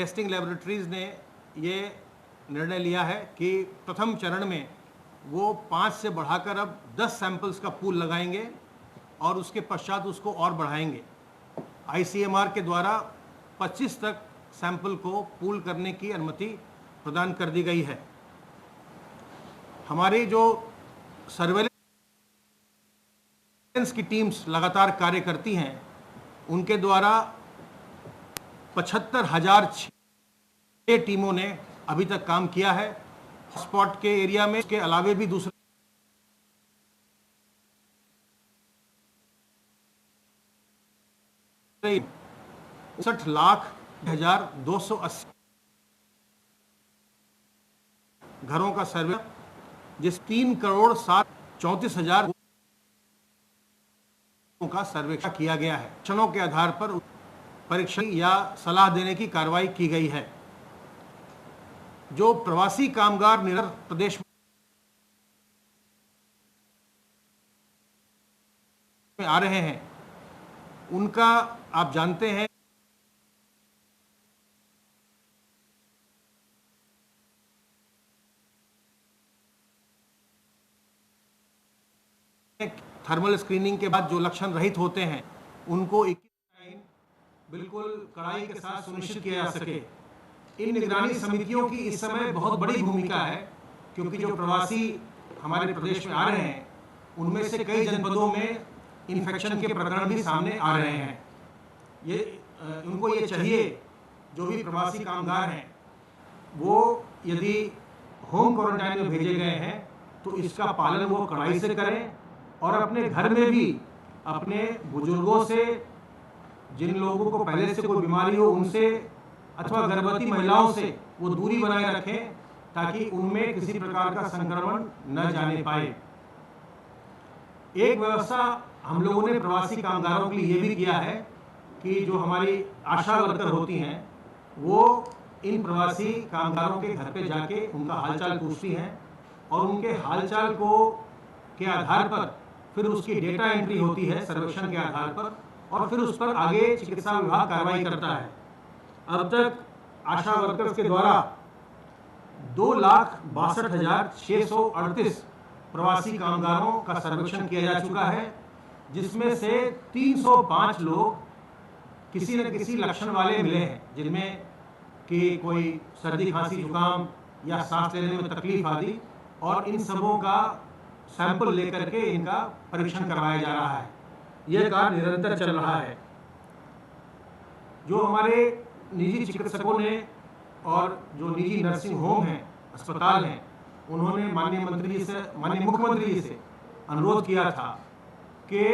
Testing laboratories ने ये निर्णय लिया है कि प्रथम चरण में वो 5 से बढ़ाकर अब 10 सैंपल्स का पूल लगाएंगे और उसके पश्चात उसको और बढ़ाएंगे। आईसीएमआर के द्वारा 25 तक सैंपल को पूल करने की अनुमति प्रदान कर दी गई है। हमारी जो सर्वेलेंस की टीम्स लगातार कार्य करती हैं, उनके द्वारा 75,006 टीमों ने अभी तक काम किया है। हॉटस्पॉट के एरिया में इसके अलावे भी दूसरे 59,280 घरों का सर्वे, जिस 3,34,000 का सर्वेक्षण किया गया है। क्षणों के आधार पर परीक्षण या सलाह देने की कार्रवाई की गई है। जो प्रवासी कामगार निरंतर प्रदेश में आ रहे हैं, उनका आप जानते हैं थर्मल स्क्रीनिंग के बाद जो लक्षण रहित होते हैं, उनको 21 बिल्कुल कड़ाई के साथ सुनिश्चित किया जा सके। इन निगरानी समितियों की इस समय बहुत बड़ी भूमिका है, क्योंकि जो प्रवासी हमारे प्रदेश में आ रहे हैं, उनमें से कई जनपदों में इन्फेक्शन के प्रकरण भी सामने आ रहे हैं। उनको ये चाहिए, जो भी प्रवासी कामगार हैं, वो यदि होम क्वारंटाइन में भेजे गए हैं तो इसका पालन वो कड़ाई से करें और अपने घर में भी अपने बुजुर्गों से, जिन लोगों को पहले से कोई बीमारी हो उनसे, अथवा गर्भवती महिलाओं से वो दूरी बनाए रखें, ताकि उनमें किसी प्रकार का संक्रमण न जाने पाए। एक व्यवस्था हम लोगों ने प्रवासी कामगारों के लिए ये भी किया है कि जो हमारी आशा वर्कर होती हैं, वो इन प्रवासी कामगारों के घर पे जाके उनका हालचाल पूछती हैं और उनके हालचाल के आधार पर फिर उसकी डेटा एंट्री होती है सर्वेक्षण के आधार पर, और फिर उस पर आगे चिकित्सा विभाग कार्रवाई करता है। अब तक आशा वर्कर्स के द्वारा 2,62,638 प्रवासी कामगारों का सर्वेक्षण किया जा चुका है, जिसमें से 305 लोग किसी न किसी लक्षण वाले मिले हैं, जिनमें कि कोई सर्दी, खांसी, जुकाम या सांस लेने में तकलीफ आदि, और इन सबों का सैंपल लेकर के इनका परीक्षण करवाया जा रहा है। यह कार्य निरंतर चल रहा है। जो हमारे निजी चिकित्सकों ने और जो निजी नर्सिंग होम हैं, अस्पताल हैं, उन्होंने माननीय मुख्यमंत्री जी से अनुरोध किया था कि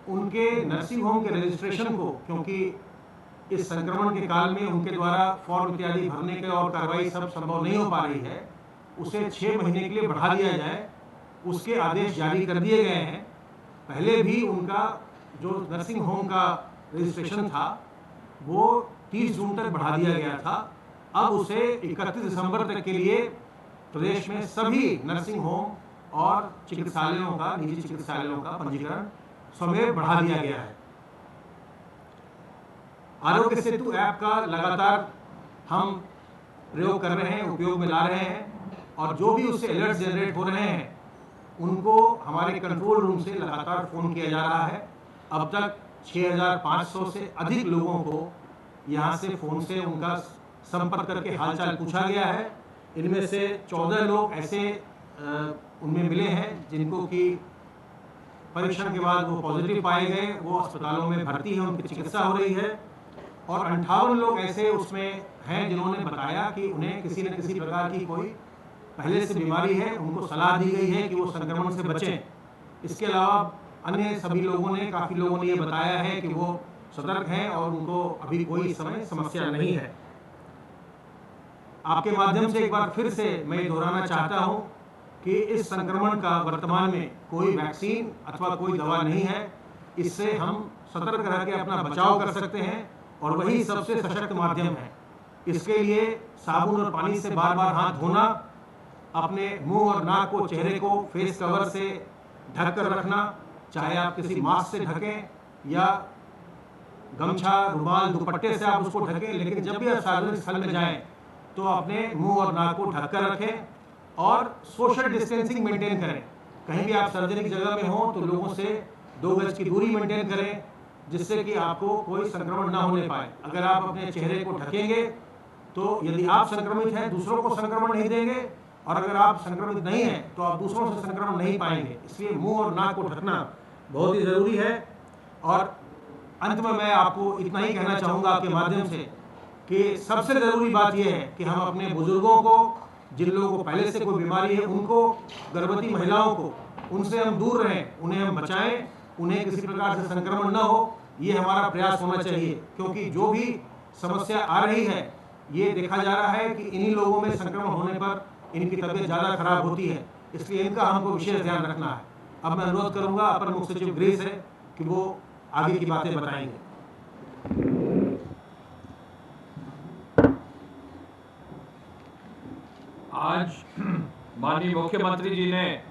उनके नर्सिंग होम के रजिस्ट्रेशन को, क्योंकि इस संक्रमण के काल में उनके द्वारा फॉर्म इत्यादि भरने के और कार्रवाई सब संभव नहीं हो पा रही है, उसे 6 महीने के लिए बढ़ा दिया जाए। उसके आदेश जारी कर दिए गए हैं। पहले भी उनका जो नर्सिंग होम का रजिस्ट्रेशन था वो 30 जून तक बढ़ा दिया गया था। अब उसे 31 दिसंबर तक के लिए प्रदेश में सभी नर्सिंग होम और चिकित्सालयों का, निजी चिकित्सालयों का पंजीकरण स्वमेव बढ़ा दिया गया है। आरोग्य सेतु ऐप का लगातार हम प्रयोग कर रहे हैं, उपयोग में ला रहे हैं, और जो भी उससे अलर्ट जनरेट हो रहे हैं उनको हमारे कंट्रोल रूम से लगातार फोन किया जा रहा है। अब तक 6,500 से अधिक लोगों को यहाँ से फोन से उनका संपर्क करके हालचाल पूछा गया है। इनमें से 14 लोग ऐसे उनमें मिले हैं जिनको कि परीक्षण के बाद वो पॉजिटिव पाए गए, वो अस्पतालों में भर्ती हैं, उनकी चिकित्सा हो रही है, और 58 लोग ऐसे उसमें हैं जिन्होंने बताया कि उन्हें किसी न किसी प्रकार की कोई पहले से बीमारी है, उनको सलाह दी गई है कि वो संक्रमण से बचें। इसके अलावा अन्य सभी लोगों ने, काफ़ी लोगों ने ये बताया है कि वो सतर्क हैं और उनको अभी कोई इस समय समस्या नहीं है। आपके माध्यम से एक बार फिर से मैं दोहराना चाहता हूं कि इस संक्रमण का वर्तमान में कोई वैक्सीन अथवा कोई दवा नहीं है। इससे हम सतर्क रह के अपना बचाव कर सकते हैं और वही सबसे सशक्त माध्यम है। इसके लिए साबुन और पानी से बार बार हाथ धोना, अपने मुंह और नाक को, चेहरे को फेस कवर से ढक कर रखना, चाहे आप किसी मास्क से ढकें या गमछा, रुमाल, दुपट्टे से आप उसको ढकें, लेकिन जब भी आप सार्वजनिक स्थल में जाएं तो अपने मुंह और नाक को ढक कर रखें और सोशल डिस्टेंसिंग मेंटेन करें। कहीं भी आप सार्वजनिक जगह में हो तो लोगों से 2 गज की दूरी मेंटेन करें, जिससे कि आपको कोई संक्रमण ना होने पाए। अगर आप अपने चेहरे को ढकेंगे तो यदि आप संक्रमित हैं, दूसरों को संक्रमण नहीं देंगे, और अगर आप संक्रमित नहीं हैं तो आप दूसरों से संक्रमण नहीं पाएंगे। इसलिए मुंह और नाक को ढकना बहुत ही ज़रूरी है। और अंत में मैं आपको इतना ही कहना चाहूँगा आपके माध्यम से कि सबसे ज़रूरी बात यह है कि हम अपने बुजुर्गों को, जिन लोगों को पहले से कोई बीमारी है उनको, गर्भवती महिलाओं को, उनसे हम दूर रहें, उन्हें हम बचाएं, उन्हें किसी प्रकार से संक्रमण न हो, ये हमारा प्रयास होना चाहिए। क्योंकि जो भी समस्या आ रही है ये देखा जा रहा है कि इन्हीं लोगों में संक्रमण होने पर इनकी तबीयत ज़्यादा खराब होती है, इसलिए इनका हमको विशेष ध्यान रखना है। अब मैं अनुरोध करूंगा अपर मुख्य सचिव गृह से कि वो आगे की बातें बताएंगे। आज माननीय मुख्यमंत्री जी ने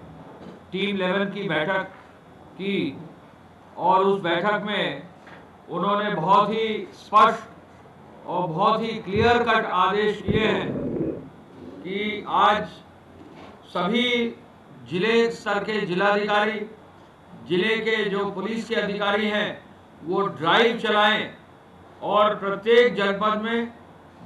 टीम 11 की बैठक की और उस बैठक में उन्होंने बहुत ही स्पष्ट और बहुत ही क्लियर कट आदेश दिए हैं कि आज सभी जिले स्तर के जिलाधिकारी, जिले के जो पुलिस के अधिकारी हैं वो ड्राइव चलाएं और प्रत्येक जनपद में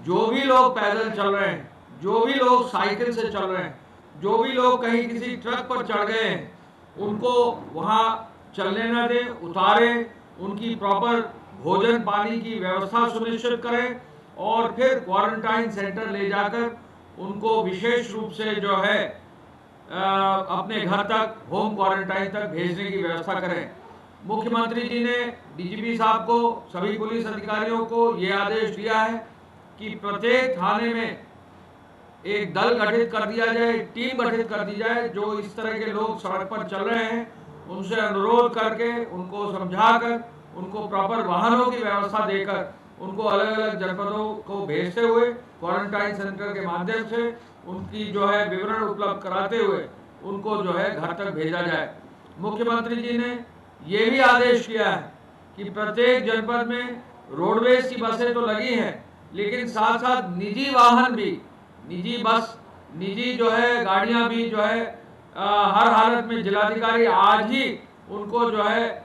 जो भी लोग पैदल चल रहे हैं, जो भी लोग साइकिल से चल रहे हैं, जो भी लोग कहीं किसी ट्रक पर चढ़ गए हैं, उनको वहाँ चलने न दें, उतारें, उनकी प्रॉपर भोजन पानी की व्यवस्था सुनिश्चित करें और फिर क्वारंटाइन सेंटर ले जाकर उनको विशेष रूप से जो है अपने घर तक, होम क्वारंटाइन तक भेजने की व्यवस्था करें। मुख्यमंत्री जी ने डीजीपी साहब को, सभी पुलिस अधिकारियों को ये आदेश दिया है कि प्रत्येक थाने में एक दल गठित कर दिया जाए, टीम गठित कर दी जाए। जो इस तरह के लोग सड़क पर चल रहे हैं उनसे अनुरोध करके, उनको समझाकर, उनको प्रॉपर वाहनों की व्यवस्था देकर उनको अलग अलग जनपदों को भेजते हुए क्वारंटाइन सेंटर के माध्यम से उनकी जो है विवरण उपलब्ध कराते हुए उनको जो है घर तक भेजा जाए। मुख्यमंत्री जी ने ये भी आदेश किया है कि प्रत्येक जनपद में रोडवेज की बसें तो लगी हैं, लेकिन साथ साथ निजी वाहन भी, निजी बस, निजी जो है गाड़ियां भी जो है हर हालत में जिलाधिकारी आज ही उनको जो है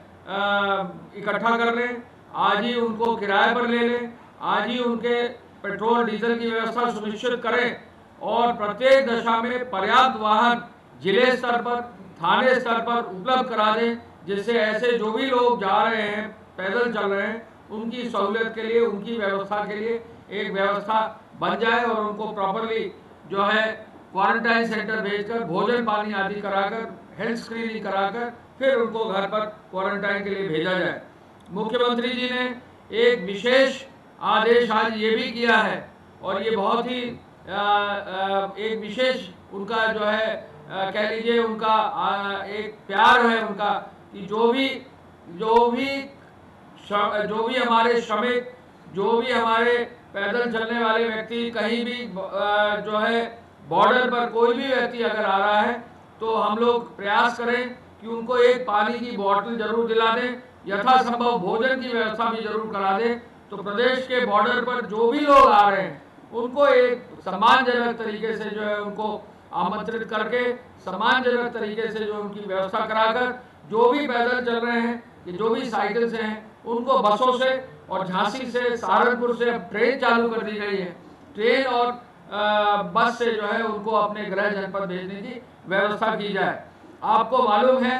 इकट्ठा कर लें, आज ही उनको किराए पर ले लें, आज ही उनके पेट्रोल डीजल की व्यवस्था सुनिश्चित करें और प्रत्येक दशा में पर्याप्त वाहन जिले स्तर पर, थाने स्तर पर उपलब्ध करा दें, जिससे ऐसे जो भी लोग जा रहे हैं, पैदल चल रहे हैं, उनकी सहूलियत के लिए, उनकी व्यवस्था के लिए एक व्यवस्था बन जाए और उनको प्रॉपरली जो है क्वारंटाइन सेंटर भेजकर भोजन पानी आदि कराकर, हेल्थ स्क्रीनिंग कराकर फिर उनको घर पर क्वारंटाइन के लिए भेजा जाए। मुख्यमंत्री जी ने एक विशेष आदेश आज ये भी किया है और ये बहुत ही एक विशेष उनका जो है कह लीजिए उनका एक प्यार है उनका कि जो भी हमारे श्रमिक, जो भी हमारे पैदल चलने वाले व्यक्ति, कहीं भी जो है बॉर्डर पर कोई भी व्यक्ति अगर आ रहा है तो हम लोग प्रयास करें कि उनको एक पानी की बोतल जरूर दिला दें, यथासंभव भोजन की व्यवस्था भी जरूर करा दें। तो प्रदेश के बॉर्डर पर जो भी लोग आ रहे हैं उनको एक सम्मानजनक तरीके से जो है उनको आमंत्रित करके, सम्मानजनक तरीके से जो उनकी व्यवस्था कराकर, जो भी पैदल चल रहे हैं कि जो भी साइकिल से हैं, उनको बसों से और झांसी से, सहारनपुर से अब ट्रेन चालू कर दी गई है, ट्रेन और बस से जो है उनको अपने गृह जनपद भेजने की व्यवस्था की जाए। आपको मालूम है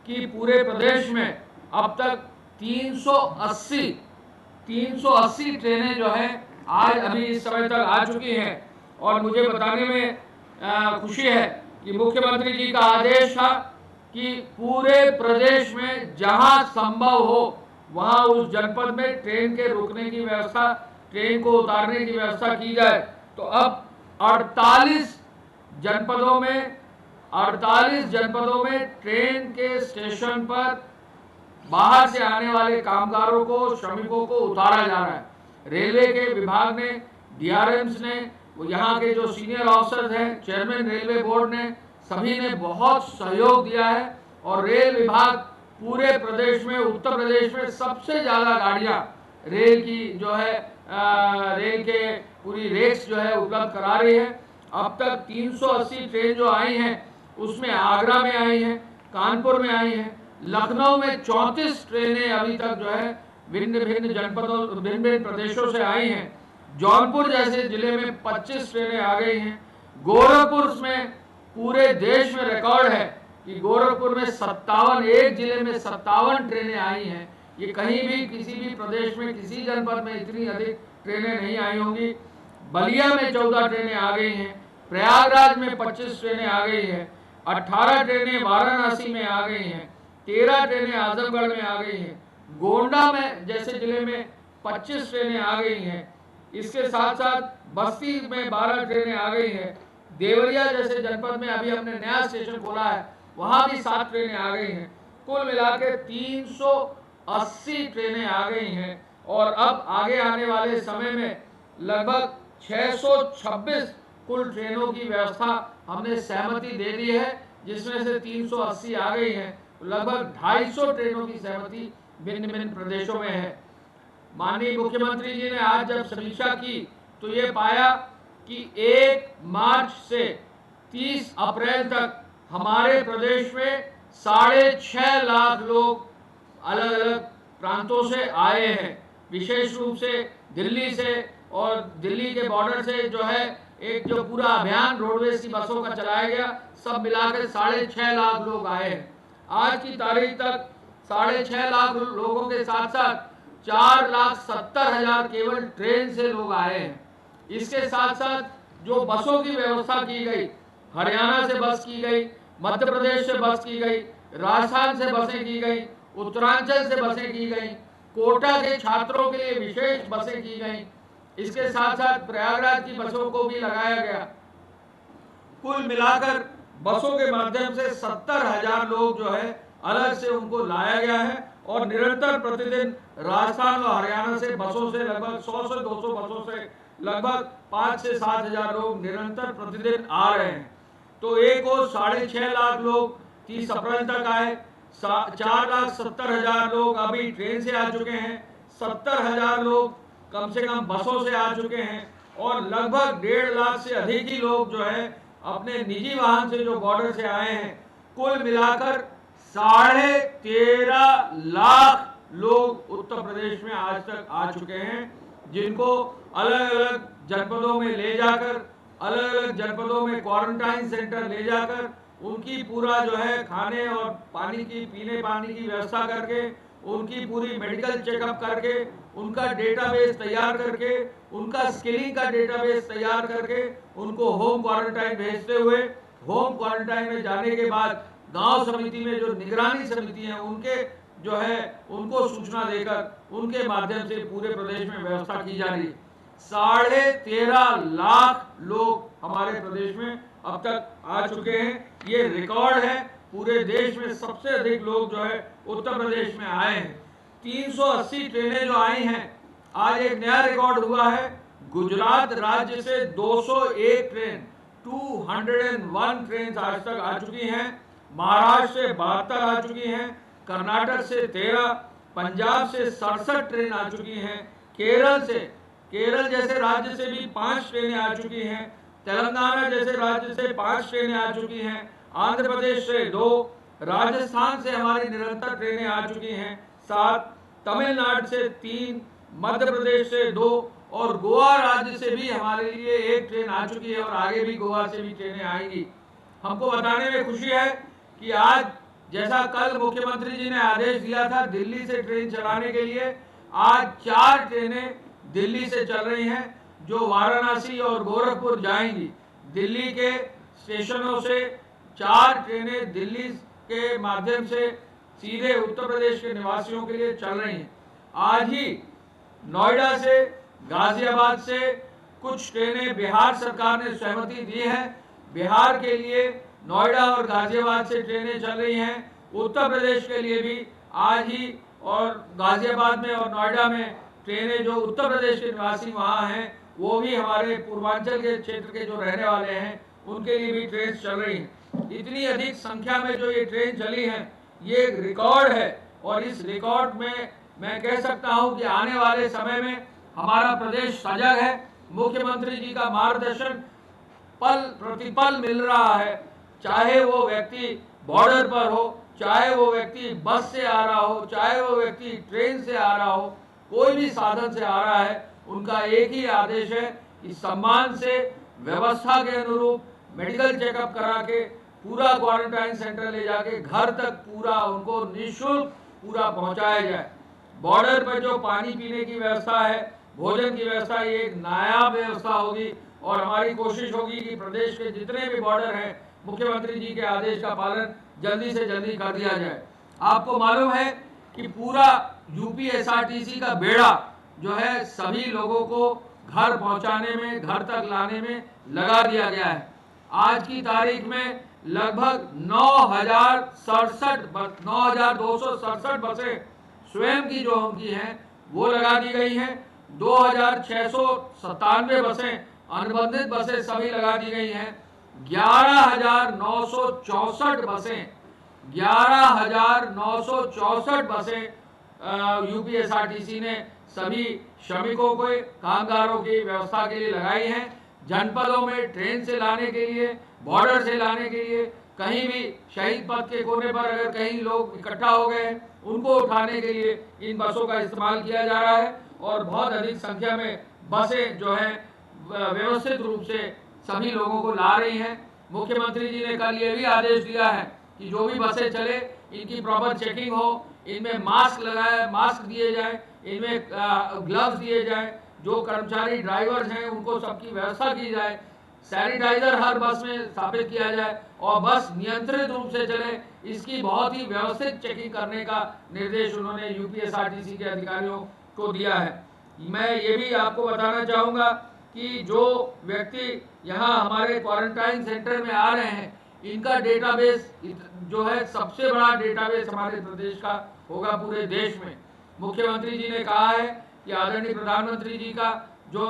कि पूरे प्रदेश में अब तक 380 ट्रेनें जो है आज अभी इस समय तक आ चुकी हैं और मुझे बताने में खुशी है कि मुख्यमंत्री जी का आदेश था कि पूरे प्रदेश में जहां संभव हो वहां उस जनपद में ट्रेन के रुकने की व्यवस्था, ट्रेन को उतारने की व्यवस्था की जाए। तो अब 48 जनपदों में ट्रेन के स्टेशन पर बाहर से आने वाले कामगारों को, श्रमिकों को उतारा जा रहा है। रेलवे के विभाग ने, डीआरएम्स ने, यहाँ के जो सीनियर ऑफिसर्स हैं, चेयरमैन रेलवे बोर्ड ने, सभी ने बहुत सहयोग दिया है और रेल विभाग पूरे प्रदेश में, उत्तर प्रदेश में सबसे ज़्यादा गाड़ियाँ रेल की जो है रेल के पूरी रेक्स जो है उपलब्ध करा रही है। अब तक 380 ट्रेन जो आई हैं उसमें आगरा में आई हैं, कानपुर में आई हैं, लखनऊ में 34 ट्रेनें अभी तक जो है भिन्न भिन्न जनपदों भिन्न भिन्न प्रदेशों से आई हैं। जौनपुर जैसे जिले में 25 ट्रेनें आ गई हैं। गोरखपुर में पूरे देश में रिकॉर्ड है कि गोरखपुर में 57 एक जिले में 57 ट्रेनें आई हैं। ये कहीं भी किसी भी प्रदेश में किसी जनपद में इतनी अधिक ट्रेनें नहीं आई होंगी। बलिया में 14 ट्रेनें आ गई हैं, प्रयागराज में 25 ट्रेनें आ गई हैं, 18 ट्रेनें वाराणसी में आ गई हैं, 13 ट्रेनें आजमगढ़ में आ गई हैं, गोंडा में जैसे जिले में 25 ट्रेनें आ गई हैं। इसके साथ साथ बस्ती में 12 ट्रेनें आ गई हैं। देवरिया जैसे जनपद में अभी हमने नया स्टेशन खोला है, वहां भी 7 ट्रेनें आ गई हैं। कुल मिला के 380 ट्रेनें आ गई हैं और अब आगे आने वाले समय में लगभग 626 कुल ट्रेनों की व्यवस्था हमने सहमति दे दी है, जिसमें से 380 आ गई हैं। लगभग 250 ट्रेनों की सहमति भिन्न भिन्न प्रदेशों में है। माननीय मुख्यमंत्री जी ने आज जब समीक्षा की तो ये पाया कि 1 मार्च से 30 अप्रैल तक हमारे प्रदेश में 6.5 लाख लोग अलग अलग प्रांतों से आए हैं। विशेष रूप से दिल्ली से और दिल्ली के बॉर्डर से जो है एक जो पूरा अभियान रोडवेज की बसों का चलाया गया, सब मिलाकर 6.5 लाख लोग आए हैं। आज की तारीख तक 6.5 लाख लोगों के साथ साथ 4,70,000 केवल ट्रेन से लोग आए हैं। इसके साथ साथ जो बसों की व्यवस्था की गई, हरियाणा से बस की गई, मध्य प्रदेश से बस की गई, राजस्थान से बसें की गई, उत्तरांचल से बसें की गई, कोटा के छात्रों के लिए विशेष बसें की गई। इसके साथ साथ प्रयागराज की बसों को भी लगाया गया। कुल मिलाकर बसों के माध्यम से 70,000 लोग जो है अलग से उनको लाया गया है और निरंतर प्रतिदिन राजस्थान और हरियाणा से बसों से लगभग 100 से 200 बसों से लगभग 5 से 7,000 लोग निरंतर प्रतिदिन आ रहे हैं। तो एक और 6.5 लाख लोग 30 अप्रैल तक आए, 4,70,000 लोग अभी ट्रेन से आ चुके हैं, 70,000 लोग कम से कम बसों से आ चुके हैं और लगभग 1.5 लाख से अधिक ही लोग जो है अपने निजी वाहन से जो बॉर्डर से आए हैं। कुल मिलाकर 13.5 लाख लोग उत्तर प्रदेश में आज तक आ चुके हैं, जिनको अलग अलग जनपदों में ले जाकर, अलग अलग जनपदों में क्वारंटाइन सेंटर ले जाकर उनकी पूरा जो है खाने और पानी की पानी की व्यवस्था करके, उनकी पूरी मेडिकल चेकअप करके, उनका डेटाबेस तैयार करके, उनका स्किलिंग का डेटाबेस तैयार करके उनको होम क्वारंटाइन भेजते हुए, होम क्वारंटाइन में जाने के बाद गांव समिति में जो निगरानी समिति है उनके जो है उनको सूचना देकर उनके माध्यम से पूरे प्रदेश में व्यवस्था की जा रही है। 13.5 लाख लोग हमारे प्रदेश में अब तक आ चुके हैं। ये रिकॉर्ड है, पूरे देश में सबसे अधिक लोग जो है उत्तर प्रदेश में आए हैं। 380 ट्रेनें जो आई हैं, आज एक नया रिकॉर्ड हुआ है। गुजरात राज्य से 201 ट्रेन 201 ट्रेन आज तक आ चुकी हैं। महाराष्ट्र से 72 आ चुकी हैं, कर्नाटक से 13, पंजाब से 67 ट्रेन आ चुकी हैं, केरल जैसे राज्य से भी 5 ट्रेनें आ चुकी हैं, तेलंगाना जैसे राज्य से 5 ट्रेनें आ चुकी हैं, आंध्र प्रदेश से 2, राजस्थान से हमारी निरंतर ट्रेनें आ चुकी हैं 7, तमिलनाडु से 3, मध्य प्रदेश से 2 और गोवा राज्य से भी हमारे लिए 1 ट्रेन आ चुकी है और आगे भी गोवा से भी ट्रेनें आएंगी। हमको बताने में खुशी है कि आज जैसा कल मुख्यमंत्री जी ने आदेश दिया था दिल्ली से ट्रेन चलाने के लिए, आज 4 ट्रेनें दिल्ली से चल रही हैं जो वाराणसी और गोरखपुर जाएंगी। दिल्ली के स्टेशनों से 4 ट्रेनें दिल्ली के माध्यम से सीधे उत्तर प्रदेश के निवासियों के लिए चल रही हैं। आज ही नोएडा से, गाजियाबाद से कुछ ट्रेनें बिहार सरकार ने सहमति दी है। बिहार के लिए नोएडा और गाजियाबाद से ट्रेनें चल रही हैं। उत्तर प्रदेश के लिए भी आज ही और गाजियाबाद में और नोएडा में ट्रेनें जो उत्तर प्रदेश के निवासी वहाँ हैं वो भी हमारे पूर्वांचल के क्षेत्र के जो रहने वाले हैं उनके लिए भी ट्रेन चल रही हैं। इतनी अधिक संख्या में जो ये ट्रेन चली हैं ये एक रिकॉर्ड है और इस रिकॉर्ड में मैं कह सकता हूं कि आने वाले समय में हमारा प्रदेश सजग है। मुख्यमंत्री जी का मार्गदर्शन पल प्रतिपल मिल रहा है, चाहे वो व्यक्ति बॉर्डर पर हो, चाहे वो व्यक्ति बस से आ रहा हो, चाहे वो व्यक्ति ट्रेन से आ रहा हो, कोई भी साधन से आ रहा है, उनका एक ही आदेश है कि सम्मान से व्यवस्था के अनुरूप मेडिकल चेकअप करा के पूरा क्वारंटाइन सेंटर ले जाके घर तक पूरा उनको निःशुल्क पूरा पहुंचाया जाए। बॉर्डर पर जो पानी पीने की व्यवस्था है, भोजन की व्यवस्था, ये एक नायाब व्यवस्था होगी और हमारी कोशिश होगी कि प्रदेश के जितने भी बॉर्डर हैं, मुख्यमंत्री जी के आदेश का पालन जल्दी से जल्दी कर दिया जाए। आपको मालूम है कि पूरा यूपी एसआरटीसी का बेड़ा जो है सभी लोगों को घर पहुंचाने में, घर तक लाने में लगा दिया गया है। आज की तारीख में लगभग 9,267 बसें स्वयं की जो उनकी हैं वो लगा दी गई हैं। 2,697 बसें अनुबंधित बसें सभी लगा दी गई हैं। 11,964 बसें यूपी एसआरटीसी ने सभी श्रमिकों को, कामगारों की व्यवस्था के लिए लगाई हैं। जनपदों में ट्रेन से लाने के लिए, बॉर्डर से लाने के लिए, कहीं भी शहीद पथ के कोने पर अगर कहीं लोग इकट्ठा हो गए उनको उठाने के लिए इन बसों का इस्तेमाल किया जा रहा है और बहुत अधिक संख्या में बसें जो है व्यवस्थित रूप से सभी लोगों को ला रही हैं। मुख्यमंत्री जी ने कल ये भी आदेश दिया है कि जो भी बसें चले इनकी प्रॉपर चेकिंग हो, इनमें मास्क दिए जाए, इनमें ग्लव्स दिए जाए, जो कर्मचारी ड्राइवर्स हैं उनको सबकी व्यवस्था की जाए, सैनिटाइजर हर बस में स्थापित किया जाए और बस नियंत्रित रूप से चले, इसकी बहुत ही व्यवस्थित चेकिंग करने का निर्देश उन्होंने यूपीएसआरटीसी के अधिकारियों को दिया है। मैं ये भी आपको बताना चाहूँगा कि जो व्यक्ति यहाँ हमारे क्वारंटाइन सेंटर में आ रहे हैं, इनका डेटाबेस जो है सबसे बड़ा डेटाबेस हमारे प्रदेश का होगा पूरे देश में। मुख्यमंत्री जी ने कहा है कि आदरणीय प्रधानमंत्री जी का जो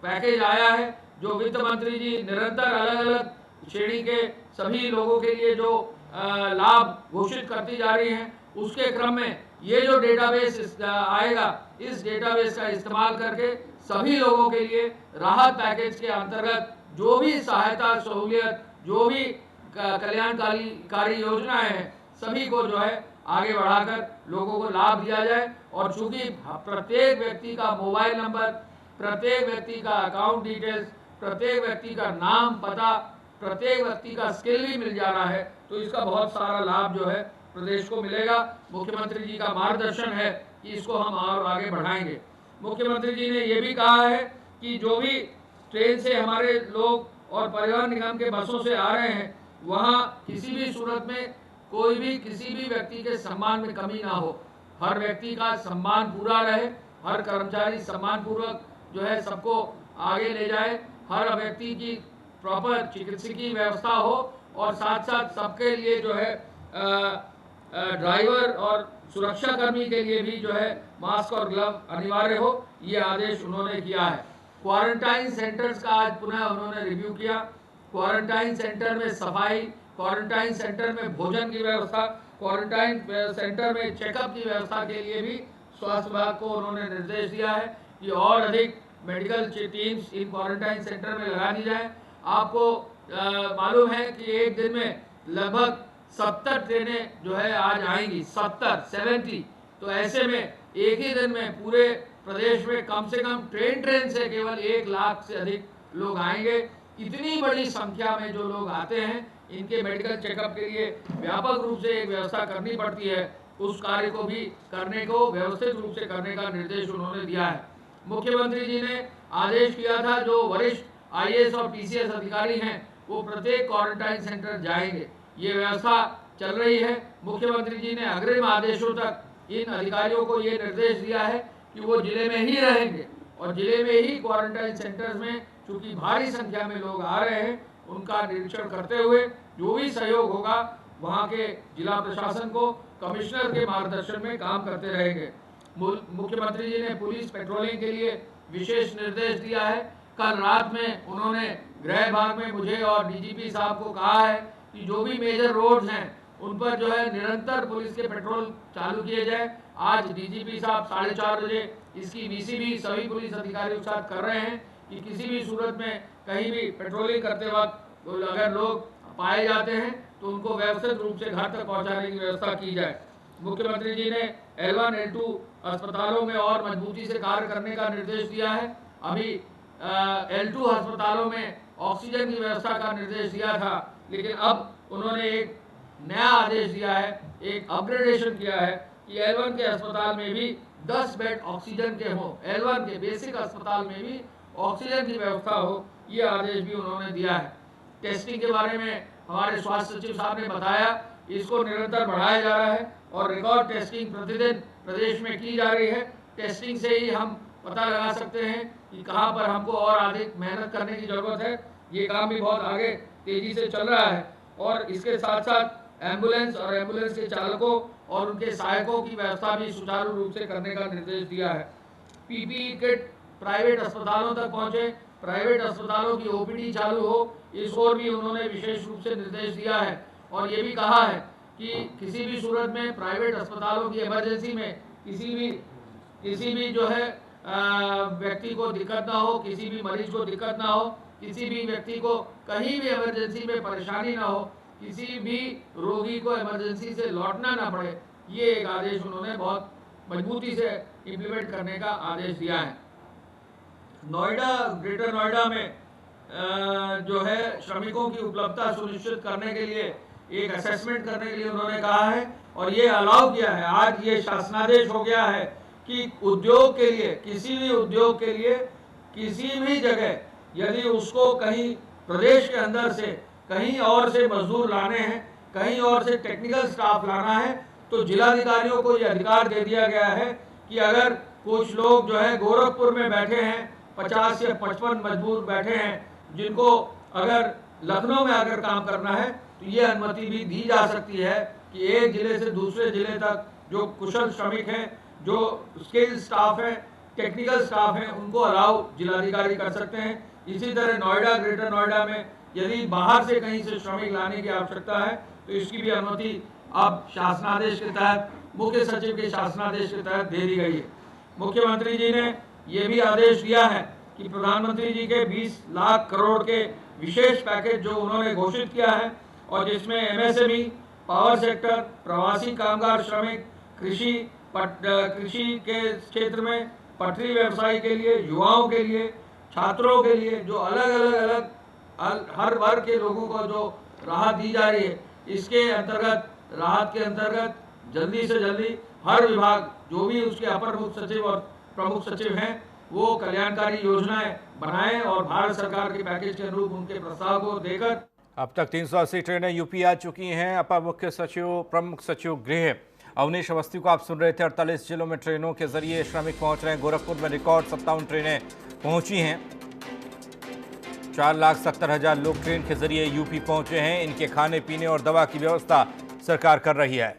पैकेज आया है, जो वित्त मंत्री जी निरंतर अलग अलग श्रेणी के सभी लोगों के लिए जो लाभ घोषित करती जा रही हैं, उसके क्रम में ये जो डेटाबेस आएगा, इस डेटाबेस का इस्तेमाल करके सभी लोगों के लिए राहत पैकेज के अंतर्गत जो भी सहायता सहूलियत, जो भी कल्याणकारी योजनाएं हैं, सभी को जो है आगे बढ़ाकर लोगों को लाभ दिया जाए। और चूंकि प्रत्येक व्यक्ति का मोबाइल नंबर, प्रत्येक व्यक्ति का अकाउंट डिटेल्स, प्रत्येक व्यक्ति का नाम पता, प्रत्येक व्यक्ति का स्किल भी मिल जा रहा है, तो इसका बहुत सारा लाभ जो है प्रदेश को मिलेगा। मुख्यमंत्री जी का मार्गदर्शन है कि इसको हम और आगे बढ़ाएंगे। मुख्यमंत्री जी ने ये भी कहा है कि जो भी ट्रेन से हमारे लोग और परिवहन निगम के बसों से आ रहे हैं, वहाँ किसी भी सूरत में कोई भी किसी भी व्यक्ति के सम्मान में कमी ना हो, हर व्यक्ति का सम्मान पूरा रहे, हर कर्मचारी सम्मान पूर्वक जो है सबको आगे ले जाए, हर व्यक्ति की प्रॉपर चिकित्सकीय व्यवस्था हो और साथ साथ सबके लिए जो है ड्राइवर और सुरक्षा कर्मी के लिए भी जो है मास्क और ग्लव अनिवार्य हो, ये आदेश उन्होंने किया है। क्वारंटाइन सेंटर्स का आज पुनः उन्होंने रिव्यू किया। क्वारंटाइन सेंटर में सफाई, क्वारंटाइन सेंटर में भोजन की व्यवस्था, क्वारंटाइन सेंटर में चेकअप की व्यवस्था के लिए भी स्वास्थ्य विभाग को उन्होंने निर्देश दिया है कि और अधिक medical teams in quarantine centre में लगा दी जाए। आपको मालूम है कि एक दिन में लगभग 70 ट्रेनें जो है आज आएंगी, 70 तो ऐसे में एक ही दिन में पूरे प्रदेश में कम से कम ट्रेन से केवल 1 लाख से अधिक लोग आएंगे। इतनी बड़ी संख्या में जो लोग आते हैं, इनके मेडिकल चेकअप के लिए व्यापक रूप से एक व्यवस्था करनी पड़ती है, उस कार्य को भी करने को व्यवस्थित रूप से करने का निर्देश उन्होंने दिया है। मुख्यमंत्री जी ने आदेश किया था जो वरिष्ठ आईएएस और पीसीएस अधिकारी हैं वो प्रत्येक क्वारंटाइन सेंटर जाएंगे, ये व्यवस्था चल रही है। मुख्यमंत्री जी ने अग्रिम आदेशों तक इन अधिकारियों को ये निर्देश दिया है कि वो जिले में ही रहेंगे और जिले में ही क्वारंटाइन सेंटर्स में, चूंकि भारी संख्या में लोग आ रहे हैं, उनका निरीक्षण करते हुए जो भी सहयोग होगा वहाँ के जिला प्रशासन को कमिश्नर के मार्गदर्शन में काम करते रहेंगे। मुख्यमंत्री जी ने पुलिस पेट्रोलिंग के लिए विशेष निर्देश दिया है। कल रात में उन्होंने गृह विभाग में मुझे और डीजीपी साहब को कहा है कि जो भी मेजर रोड्स हैं उन पर जो है निरंतर पुलिस के पेट्रोल चालू किए जाए। आज डीजीपी साहब 4:30 बजे इसकी वीसीबी सभी पुलिस अधिकारियों के साथ कर रहे हैं कि किसी भी सूरत में कहीं भी पेट्रोलिंग करते वक्त अगर लोग पाए जाते हैं तो उनको व्यवस्थित रूप से घर तक पहुंचाने की व्यवस्था की जाए। मुख्यमंत्री जी ने L1 L2 अस्पतालों में और मजबूती से कार्य करने का निर्देश दिया है। अभी L2 अस्पतालों में ऑक्सीजन की व्यवस्था का निर्देश दिया था, लेकिन अब उन्होंने एक नया आदेश दिया है, एक अपग्रेडेशन किया है कि L1 के अस्पताल में भी 10 बेड ऑक्सीजन के हों, L1 के बेसिक अस्पताल में भी ऑक्सीजन की व्यवस्था हो, ये आदेश भी उन्होंने दिया है। टेस्टिंग के बारे में हमारे स्वास्थ्य सचिव साहब ने बताया, इसको निरंतर बढ़ाया जा रहा है और रिकॉर्ड टेस्टिंग प्रतिदिन प्रदेश में की जा रही है। टेस्टिंग से ही हम पता लगा सकते हैं कि कहाँ पर हमको और अधिक मेहनत करने की ज़रूरत है। ये काम भी बहुत आगे तेज़ी से चल रहा है और इसके साथ साथ एम्बुलेंस और एम्बुलेंस के चालकों और उनके सहायकों की व्यवस्था भी सुचारू रूप से करने का निर्देश दिया है। पीपीई किट प्राइवेट अस्पतालों तक पहुँचे, प्राइवेट अस्पतालों की ओपीडी चालू हो, इस ओर भी उन्होंने विशेष रूप से निर्देश दिया है और ये भी कहा है कि किसी भी सूरत में प्राइवेट अस्पतालों की इमरजेंसी में किसी भी जो है व्यक्ति को दिक्कत ना हो, किसी भी मरीज को दिक्कत ना हो, किसी भी व्यक्ति को कहीं भी इमरजेंसी में परेशानी ना हो, किसी भी रोगी को इमरजेंसी से लौटना ना पड़े, ये एक आदेश उन्होंने बहुत मजबूती से इम्प्लीमेंट करने का आदेश दिया है। नोएडा, ग्रेटर नोएडा में जो है श्रमिकों की उपलब्धता सुनिश्चित करने के लिए एक असेसमेंट करने के लिए उन्होंने कहा है और ये अलाउ किया है। आज ये शासनादेश हो गया है कि उद्योग के लिए, किसी भी उद्योग के लिए किसी भी जगह यदि उसको कहीं प्रदेश के अंदर से कहीं और से मजदूर लाने हैं, कहीं और से टेक्निकल स्टाफ लाना है, तो जिलाधिकारियों को ये अधिकार दे दिया गया है कि अगर कुछ लोग जो है गोरखपुर में बैठे हैं, 50 या 55 मजदूर बैठे हैं, जिनको अगर लखनऊ में आकर काम करना है तो ये अनुमति भी दी जा सकती है कि एक जिले से दूसरे जिले तक जो कुशल श्रमिक हैं, जो स्किल स्टाफ है, टेक्निकल स्टाफ है, उनको अलाउ जिलाधिकारी कर सकते हैं। इसी तरह नोएडा, ग्रेटर नोएडा में यदि बाहर से कहीं से श्रमिक लाने की आवश्यकता है तो इसकी भी अनुमति अब शासनादेश के तहत, मुख्य सचिव के शासनादेश के तहत दे दी गई है। मुख्यमंत्री जी ने ये भी आदेश दिया है कि प्रधानमंत्री जी के 20 लाख करोड़ के विशेष पैकेज जो उन्होंने घोषित किया है और जिसमें एमएसएमई, पावर सेक्टर, प्रवासी कामगार श्रमिक, कृषि के क्षेत्र में, पटरी व्यवसाय के लिए, युवाओं के लिए, छात्रों के लिए, जो अलग हर वर्ग के लोगों को जो राहत दी जा रही है, इसके अंतर्गत, राहत के अंतर्गत जल्दी से जल्दी हर विभाग, जो भी उसके अपर मुख्य सचिव और प्रमुख सचिव हैं, वो कल्याणकारी योजनाएं बनाएं और भारत सरकार के पैकेज के अनुरूप उनके प्रस्ताव को देकर। अब तक 380 ट्रेनें यूपी आ चुकी हैं। अपर मुख्य सचिव, प्रमुख सचिव गृह अवनीश अवस्थी को आप सुन रहे थे। 48 जिलों में ट्रेनों के जरिए श्रमिक पहुंच रहे हैं। गोरखपुर में रिकॉर्ड 57 ट्रेनें पहुंची हैं। 4,70,000 लोग ट्रेन के जरिए यूपी पहुंचे हैं। इनके खाने पीने और दवा की व्यवस्था सरकार कर रही है।